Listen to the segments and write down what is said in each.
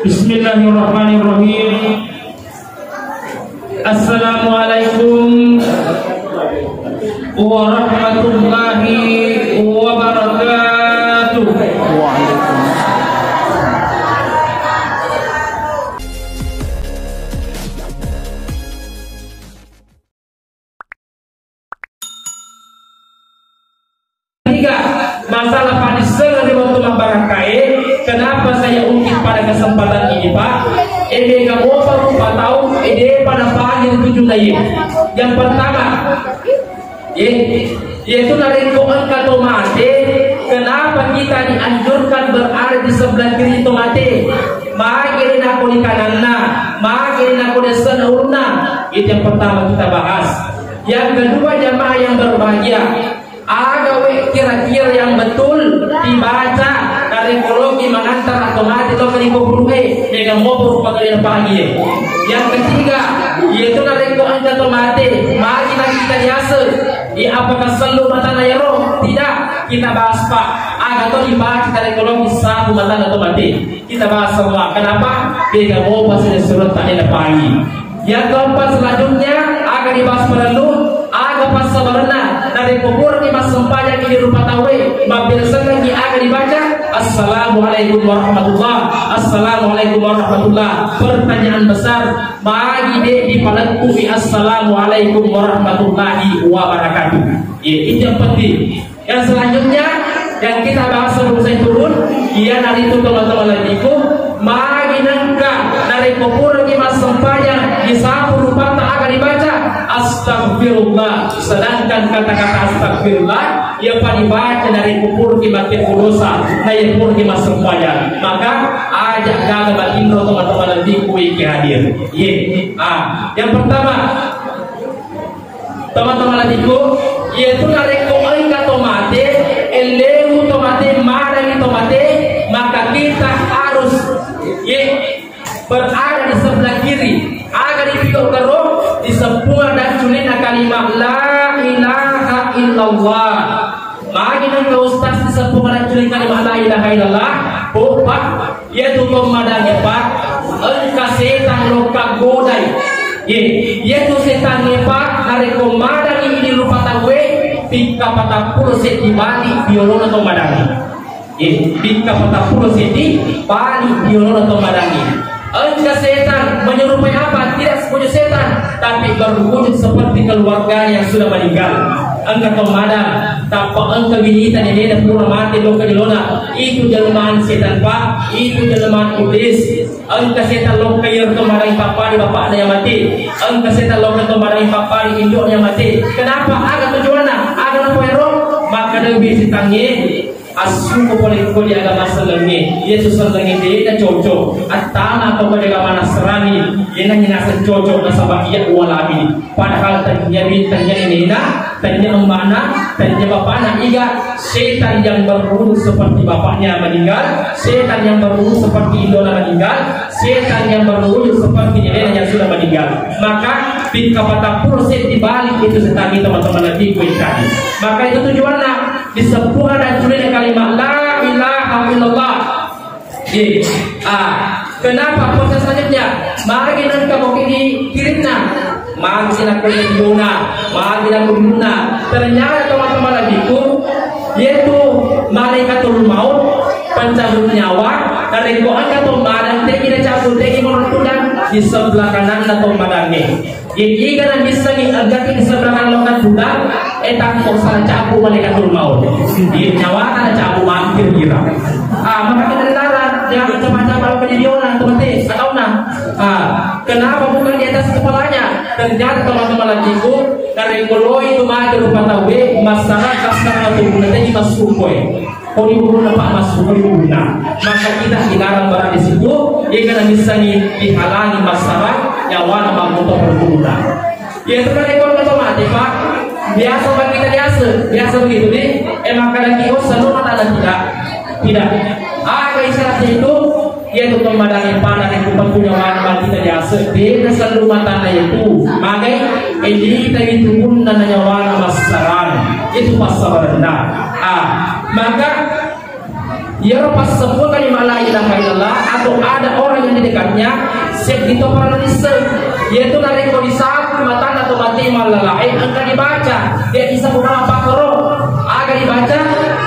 Bismillahirrahmanirrahim. Assalamualaikum warahmatullahi wabarakatuh. Tiga, masalah padisel di waktu membarakai. Kenapa saya ungkit pada kesempatan ini, Pak? Ini kamu baru tahu ide pada pagi 7 Mei. Yang pertama, yaitu dari angka tomate. Kenapa kita dianjurkan berada di sebelah kiri tomate? Makirin aku di kanannya, makirin aku di senaurna. Itu yang pertama kita bahas. Yang kedua, jamaah yang berbahagia, agawe kira-kira yang betul dibaca dari ekologi mengantar otomatis lo kali kuburuhe dengan mobil pagalian pagi. Yang ketiga, yaitu dari angka tomate. Mari kita biasa. Apakah selalu mata nayaro? Tidak. Kita bahas Pak. Agak dibaca dari ekologi satu mata tomate. Kita bahas semua. Kenapa? Dengan mobil sudah surat tadi pagi. Yang keempat selanjutnya akan dibahas perlu agak pas sebenarnya dari kubur di mas sempaya di rupa tawe mampir lagi akan dibaca Assalamualaikum warahmatullah. Assalamualaikum warahmatullah. Pertanyaan besar bagi di paletku Assalamualaikum warahmatullahi wabarakatuh. Itu yang penting. Yang selanjutnya yang kita bahas sebelum saya turun, dari itu teman-teman ladiku mari nangka dari kubur di mas sempaya di sapu rupa tak akan dibaca astagfirullah. Sedangkan kata-kata astagfirullah yang dibaca dari kubur di makin dosa nah yang kubur di mas sempaya. Maka ajak gagal batindro teman-teman ladiku iki hadir. Yang pertama teman-teman ladiku yaitu dari angka tomate eleu tomate marani tomate. Maka kita harus berada di sebelah kiri agar dipikul keruh di sebuah dan culina kalimat la ilaha illallah. Mari nang ustaz di sebuah dan culina kalimat la ilaha illallah Pak yaitu memadani Pak engka setan loka godai yaitu setan Pak hari komadani ini rupa tawe pika patah puluh seti balik biolona tomadani. Bika patah puluh seti balik biolona tomadani. Engkau setan menyerupai apa? Tidak sepunya setan, tapi berwujud seperti keluarga yang sudah meninggal. Engkau tomadam, tanpa engkau binita di dalam pura mati loka jelona. Itu jelmaan setan Pak, itu jelmaan iblis. Engkau setan loka yang tomadam papa di bapaknya yang mati. Engkau setan loka tomadam papa di induknya mati. Kenapa? Agak tujuannya, agak apa yang roh? Maka lebih setangnya. Asuku boleh kuli agama selengi Yesus selengi dia cocok atana atau agama Nasrani yana nasa cocok nasa bakia walabi padahal tanya ini tanya emana tanya bapaknya iga setan yang berwujud seperti bapaknya meninggal, setan yang berwujud seperti idola meninggal, setan yang berwujud seperti nenek yang sudah meninggal. Maka pika patah proses dibalik itu setan teman-teman nanti gue tadi. Maka itu tujuannya disempurna dan culina kalimat la ilaha illallah. Kenapa proses selanjutnya? Mari kita mau kirimna, mari kita guna, mari kita guna. Ternyata teman-teman lagiku, yaitu malaikatul maut, pencabut nyawa, dari angka tomadan, tidak cabut, tidak menentukan di sebelah kanan atau madangnya. Jadi karena bisa agak di sebelah kanan lokat budak, tak salah cabut malaikatul maut. Di nyawa ada cabut mampir kira. Maka kita dilarang jangan coba-coba penyedionan teman-teman atau kenapa bukan di atas kepalanya? Ternyata teman-teman lagiku dari koloi itu mah berupa tawe masyarakat sekarang itu nanti masuk kue. Kau dibunuh apa masuk dibunuh. Maka kita dilarang berada di situ. Ia karena bisa dihalangi masyarakat nyawa nama untuk berguna. Ya itu kan ekor otomatis Pak. Biasa bagi kita biasa begitu nih. Emang kadang kios selalu ada tidak. Apa isyarat itu? Yaitu memadai panah yang punya warna kita biasa. Dia selalu mata itu. Magai ini kita itu pun namanya warna masaran. Itu pasal rendah. Maka ia pas sebut kalimat la ilaha illallah atau ada orang yang di dekatnya siap ditopar nisa yaitu dari kondisi matan atau mati malalai akan dibaca dia bisa bukan apa koro agar dibaca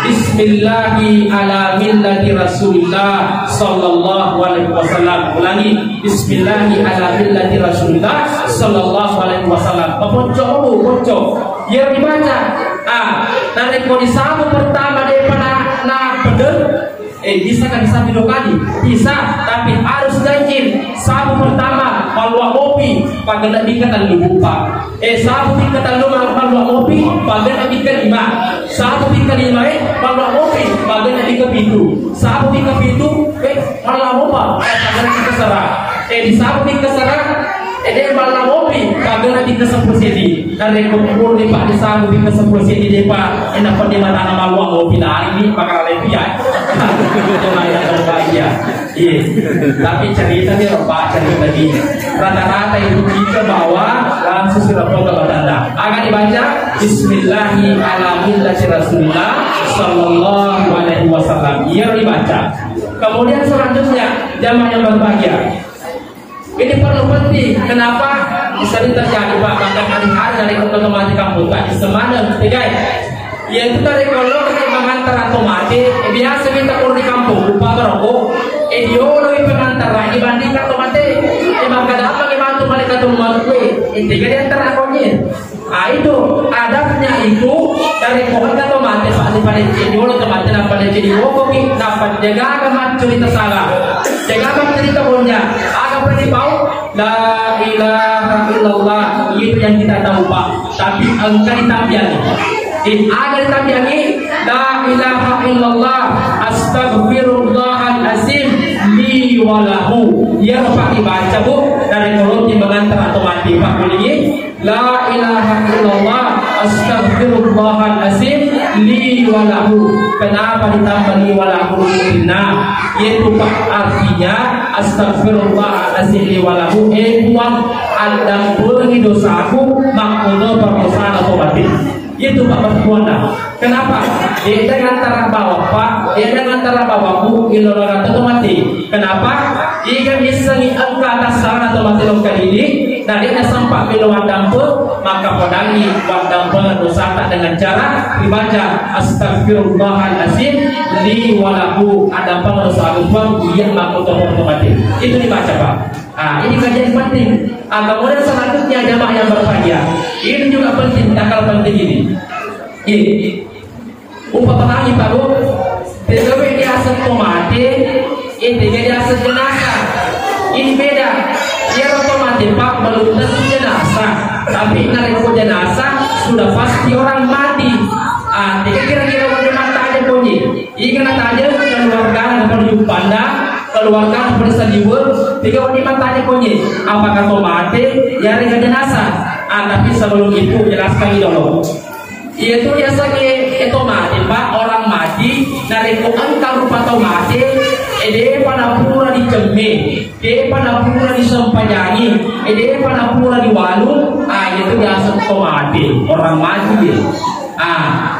Bismillahi ala millati Rasulillah sallallahu alaihi wasallam. Ulangi, Bismillahi ala millati Rasulillah sallallahu alaihi wasallam. Ponco yang dibaca dari kondisi pertama daripada bener bisa kan bisa video kali bisa tapi harus ganjil sabu pertama malwa kopi pagana dikatan lupa sabu dikatan malwa kopi pagana dikelima sabu dikelima malwa kopi pagana dikepitu sabu dikepitu malwa kopa pagana dikesara di sabu dikesara malah kopi pagana dikesepul sini dari kumpul di pak di sabu dikesepul sini di pak enak pada mata nama malwa kopi hari ini bakal lebih ya cuma yang terbahagia tapi cerita dia cerita lagi rata-rata itu kita bawa langsung sudah foto bertanda akan dibaca Bismillahi ala millati Rasulillah sallallahu alaihi wasallam ia dibaca kemudian selanjutnya jamaah yang berbahagia ini perlu penting kenapa bisa terjadi pak bahkan hari-hari dari otomatis kampung tak semana tiga yaitu dari kalau pengantar atau mati biasa minta kurang di kampung lupa berapa dia lebih pengantar dibandingkan atau mati maka dapat dibantu mereka tuh malu intinya dia terakonya itu adabnya itu dari pohon atau mati pak pada jadi orang tempat dapat jadi kopi dapat jaga agama cerita salah jaga agama cerita punya agama ini bau la ilaha illallah itu yang kita tahu pak tapi engkau ditampian agar tabiani la ilaha illallah astaghfirullahalazim li walahu ya pak dibaca bu dari mulut timbangan atau mati pak bunyi la ilaha illallah astaghfirullahalazim li walahu kenapa ditambah li walahu inna yaitu pak artinya astaghfirullahalazim li walahu buang aldam purni dosaku makmullah perkosaan atau mati itu Pak Pertuana. Kenapa? Dia antara bapak, dia antara bapakku ilolora atau mati. Kenapa? Jika bisa angka atas sana atau mati lokal ini, dan dia sempat bilang dampur, maka podangi dampur dosa dengan cara dibaca Astagfirullahalazim li walahu ada pengerusakan dia makhluk otomatis. Itu dibaca Pak. Ini kajian penting. Kemudian selanjutnya jamaah yang berbahagia. Ini juga penting, takal penting ini. Upah penangi Pak Bu. Tetapi dia aset mati, intinya dia aset jenazah. Ini beda. Dia otomatis Pak belum tentu jenazah, tapi narik jenazah sudah pasti orang mati. Kira-kira bagaimana aja bunyi? Ingat aja keluarga perlu panda. Keluarga bersama tiga wanita tanya kunyi apakah kau mati ya dengan jenazah tapi sebelum itu jelaskan dulu itu biasanya itu mati Pak orang mati dari angka rupa atau mati dia pada pura dicembe dia pada pura disempajangi dia pada pura diwalu itu biasa kau mati orang mati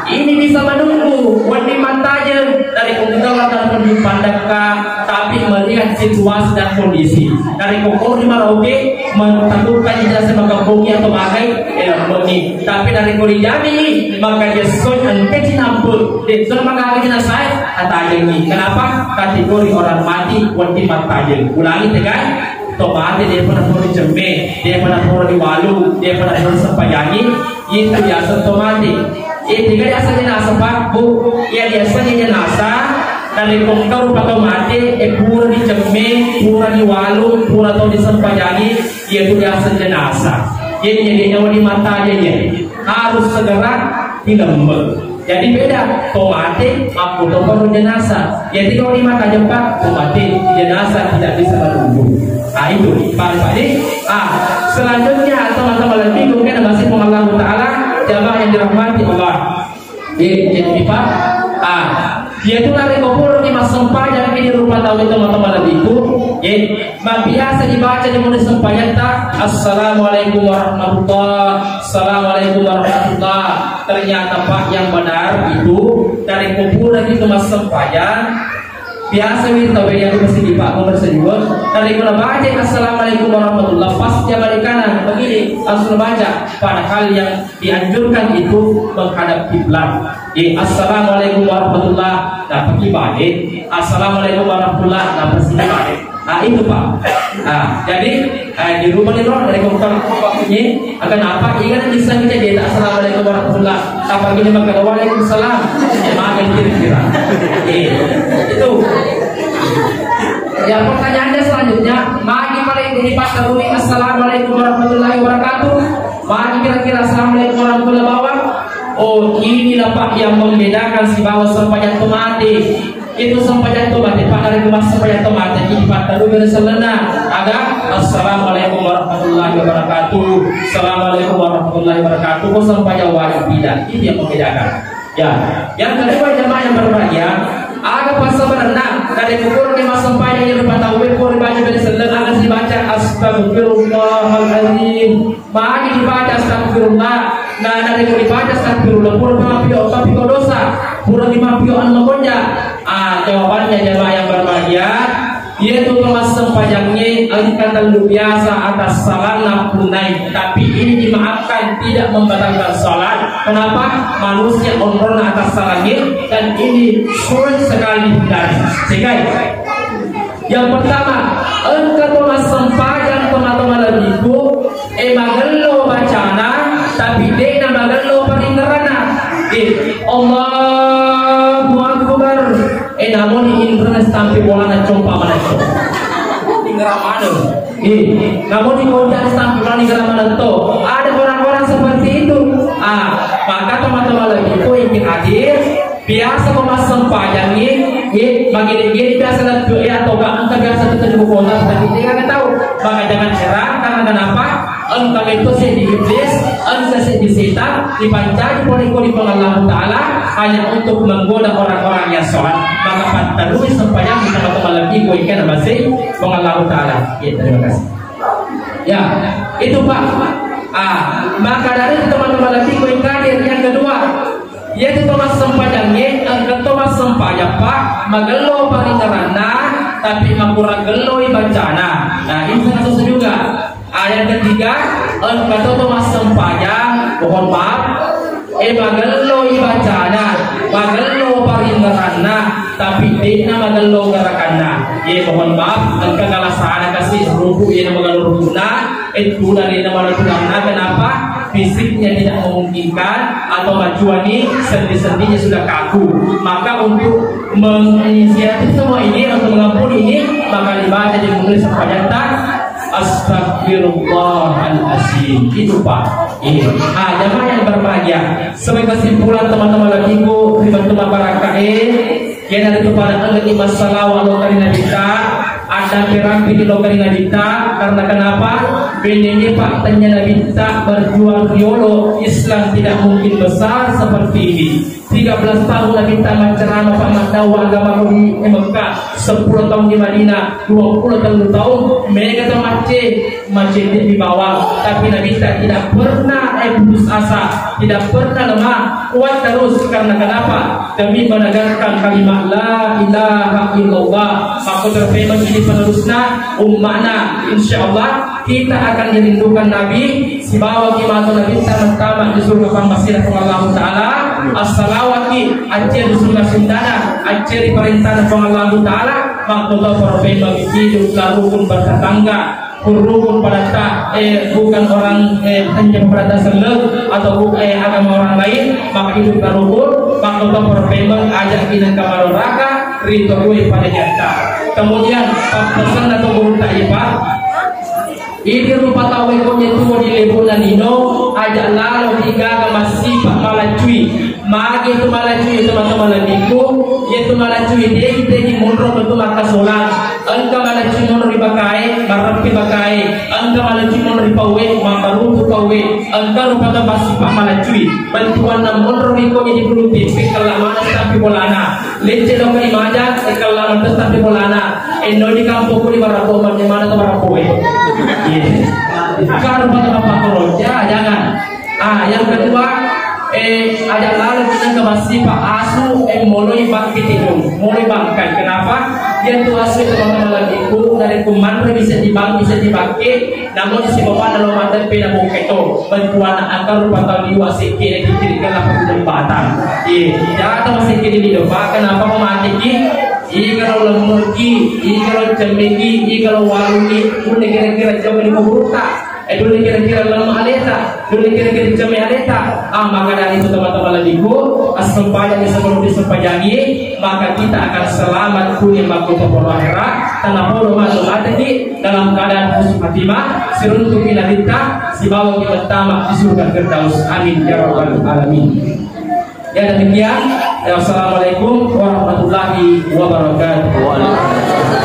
ini bisa menunggu wanita tanya dari keunggalan dan pendapatan tapi melihat situasi dan kondisi dari kokor di Merauke menentukan ijazah sebagai bumi atau bagai bumi tapi dari Korijami maka dia soal kecinampul dia soal mengagaknya saya kata ini kenapa kategori orang mati wanita tanya ulangi tekan tomate dia pernah pura jembe dia pernah pura di walu dia pernah pura sempajangi itu biasa tomate itu biasa jenazah Pak Bu ya biasanya jenazah dari kongkau atau mati pura di jembe pura di walu pura atau di sempajangi itu biasa jenazah jadi nyawa di mata aja ya harus segera dilembek jadi beda tomate aku toko jenazah jadi kalau di mata jempak tomate jenazah tidak bisa menunggu itu Pak ini selanjutnya teman-teman lagi mungkin masih Allah Ta'ala jamaah yang dirahmati Allah jadi Pak dia itu lari kubur di mas sempajan ini rupa tahu teman-teman lagi itu biasa dibaca di mulut sempajan tak Assalamualaikum warahmatullah Assalamualaikum warahmatullah ternyata Pak yang benar itu dari kubur lagi ke mas sempajan biasa kita yang mesti dipakai bersejud. Dari kita baca assalamualaikum warahmatullah, pas dia balik kanan begini langsung baca. Padahal yang dianjurkan itu menghadap kiblat. Assalamualaikum warahmatullah, nah pergi balik. Assalamualaikum warahmatullah, nah pergi balik. Nah itu Pak. Nah, jadi di rumah ini dari komputer ini akan apa? Ingat bisa kita jadi assalamualaikum warahmatullah. Apa gini maka waalaikumsalam. Makan kira-kira. Itu. Ya pertanyaannya selanjutnya, mari paling ini Pak Tarui assalamualaikum warahmatullahi wabarakatuh. Mari kira-kira assalamualaikum warahmatullahi wabarakatuh. Oh inilah Pak yang membedakan si bawah sepanjang mati. Itu sampai jatuh mati Pak dari rumah sampai jatuh mati ini Pak Tarui berselena. Ada assalamualaikum warahmatullahi wabarakatuh. Assalamualaikum warahmatullahi wabarakatuh. Kau sampai jawab tidak. Ini yang membedakan. Ya, yang kedua jemaah yang berbahagia, ada pasal berenang dari pukul 5 sampai yang berpatah pukul dibaca dari seleng akan dibaca astagfirullahaladzim. Mari dibaca astagfirullah. Nah dari dibaca astagfirullah pura pemapio dosa pura dimapio anmakonja. Jawabannya jemaah yang berbahagia, yaitu Thomas sempajangnya angkatan luar biasa atas salah punai, tapi ini dimaafkan tidak membatalkan salat. Kenapa? Manusia onron atas salahnya dan ini sulit sekali dihindari. Sehingga yang pertama, engkau Thomas sempajang teman-teman lagiku magelo bacana tapi dia magelo paringerana. Allahu Akbar. Namun internet sampai bola na compa mana itu ingramana. Namun di kota sampai bola ingramana itu ada orang-orang seperti itu. Maka teman-teman lagi itu ingin hadir biasa memasang pajang ini bagi dia biasa lalu atau entah biasa terjadi kota tapi dia nggak tahu. Maka jangan heran karena kenapa? Engkau itu sih di iblis, engkau sih di setan, dipancai oleh Allah Taala hanya untuk menggoda orang-orang yang sholat. Maka pantarui supaya kita lagi kuikan masih Allah Taala. Ya, terima kasih. Ya, itu Pak. Maka dari teman-teman lagi kuikan yang kedua, yaitu Thomas sempajangnya, engkau Thomas sempajang Pak, magelo paringarana, tapi makurang geloi bacana. Nah, ini kasus juga. Yang ketiga, engkau Thomas sempajang, mohon maaf, magelo bacana, magelo paringarana, tapi dia magelo garakana. Mohon maaf, engkau kalah sana kasih ruku yang magelo rukuna, itu dari nama rukuna. Kenapa? Fisiknya tidak memungkinkan atau majuani sendi-sendinya sudah kaku. Maka untuk menginisiatif semua ini untuk mengampuni ini maka dibaca di menulis sepanjang astagfirullahaladzim. Itu Pak. Jamaah yang berbahagia, sebagai kesimpulan teman-teman lagiku dibantu masyarakat yang ada kepada Allah masalah walau karena kita ada perang di karena kita karena kenapa? Ini Pak tanya Nabi tak berjuang riolo Islam tidak mungkin besar seperti ini. 13 tahun Nabi tak menceramah Pak Dakwah agama di Mekah, 10 tahun di Madinah, 20 tahun mereka masjid di bawah, tapi Nabi tidak pernah putus asa, tidak pernah lemah, kuat terus karena kenapa? Demi menegakkan kalimat la ilaha illallah. Maka berfirman ini penerusnya ummana, insyaallah kita akan dirindukan Nabi si bawa gimana Nabi tamat di surga pangmasirah Allah Taala as-salawati aceh di surga sindana aceh di perintah Allah Taala. Maka berfirman hidup larukun bertetangga rukun pada bukan orang hanya pada dasar atau agama orang lain, maka hidup rukun. Maka berfirman ajak kita ke neraka ridhoi pada nyata. Kemudian pesan atau guru taifah ini rupa tahu punya tuh di lebunan ino ajak lalu tiga masih Pak Malacui magi itu Malacui teman-teman lagiku yaitu Malacui dia kita di mundur betul maka sholat engkau Malacui mundur dipakai barapi pakai engkau Malacui mundur dipawe maka runtuh pawe engkau rupa masih Pak Malacui bantuan mundur riko jadi bulu tipik kalau mana tapi bolana leceh dong kali mana kalau mana tapi bolana eno di kampung di barapo mana tuh barapo kalau pada bapak kerja jangan. Yang kedua ada lalu kita ke masih Pak Asu mulai bangkit itu, mulai bangkit. Kenapa? Dia tuh asu teman-teman lagi dari kuman bisa dibangkit, namun di bawah dalam mantan pena buka itu bantuan akar rupa tahun diwasi kiri kalau batang. Jangan masih kiri di depan. Kenapa memati? Kalau lemurki, kalau cemegi, kalau warungi, boleh kira-kira jauh di kuburuka. Dulu kira-kira dalam aleta, dulu kira-kira jami aleta. Maka dari itu teman-teman ladiku, asempaya di sebelum disempajangi, maka kita akan selamat kuning makhluk akhirat. Tanah polo masuk tadi dalam keadaan husnul khatimah, seruntuk ila kita, si bawa kita tamak di surga Firdaus. Amin ya rabbal alamin. Ya demikian. Assalamualaikum warahmatullahi wabarakatuh.